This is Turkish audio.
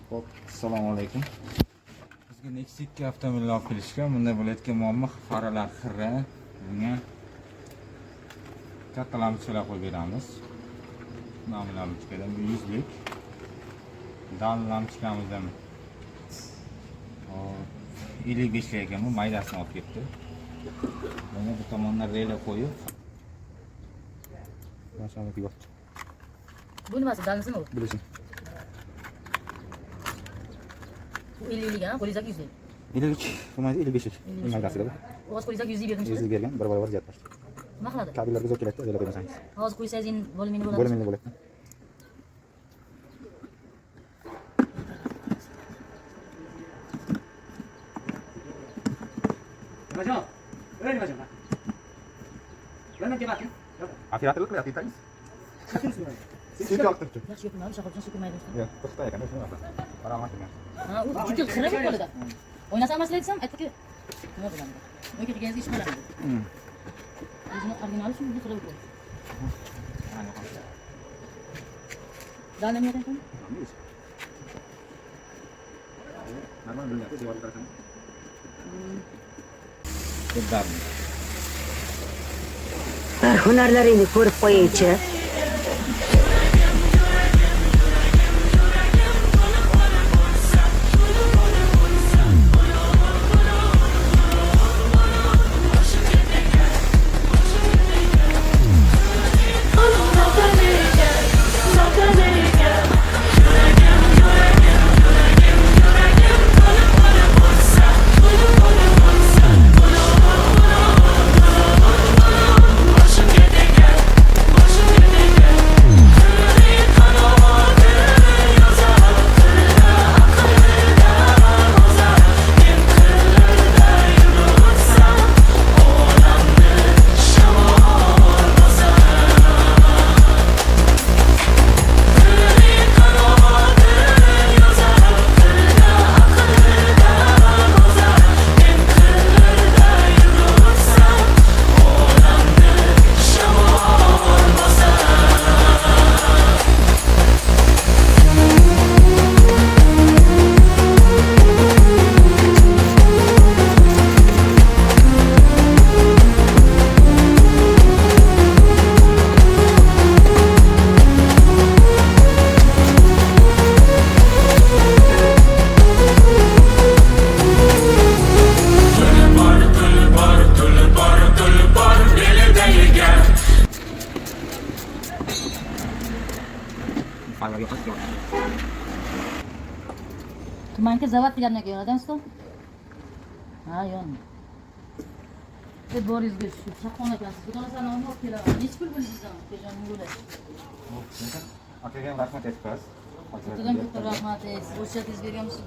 Hop, assalomu alaykum. Bizga Nexia 2 avtomobilni olib kelishgan. Bunda bo'layotgan muammo faralar xira. Bunga katta lampochkalar qo'yib beramiz. Mana lampochkadan 100 lik. Dal lampochkamizdan 55 lik ekan, bu maydasini olib ketdi. Bunga bu tomondan rela qo'yib mashina yo'q. Bu nimasi? Dalnisimi bu? Bilishim. Bu 50'lik ha, qo'lizak 100'lik. 50lik, bo'lmaydi 55lik. Maydasiga bu. Hozir qo'lizak 100'lik berdim 100 siz. lik bergan, bir barobar ziyod qo'shdi. Nima qiladi? Kabellarga zo'r keladi, rela qo'ymasangiz. Hozir qo'ysangiz endi bo'limini bo'ladi. Bo'limini bo'ladi. Nimajon? Ey nimajon? Yana kelmadim. Operatorlik qilyapsiz. Siz yoqtiribdi. Yaxshi yo'qmi? Shoxobjon so'kmaydi. Yo'q, to'xta ekan, shuni yoqtir. Qaramasin. Ha, u juda xira qo'lida. O'ynasam masala aytsam, aytdiki, nima bo'ladi? Yo'q, kelganingizga ish qiladi. O'zini originali shunday xira qo'ydi. Dalni yo'q ekan. Normal bo'lyapti, devorga qarasam. Hunarlaringni ko'rib qo'yingchi. Tumanka zavod degandan keyin yo'ladamsiz-ku? Ha, yo'q. Deb boringizga shu chaqon ekansiz. Xudosan olib kelaman. Necha pul bo'ldingizdan? Kejoning yo'li. Akaga rahmat aytibsiz. Xudodan katta rahmat. Siz o'shatingiz berganmisiz?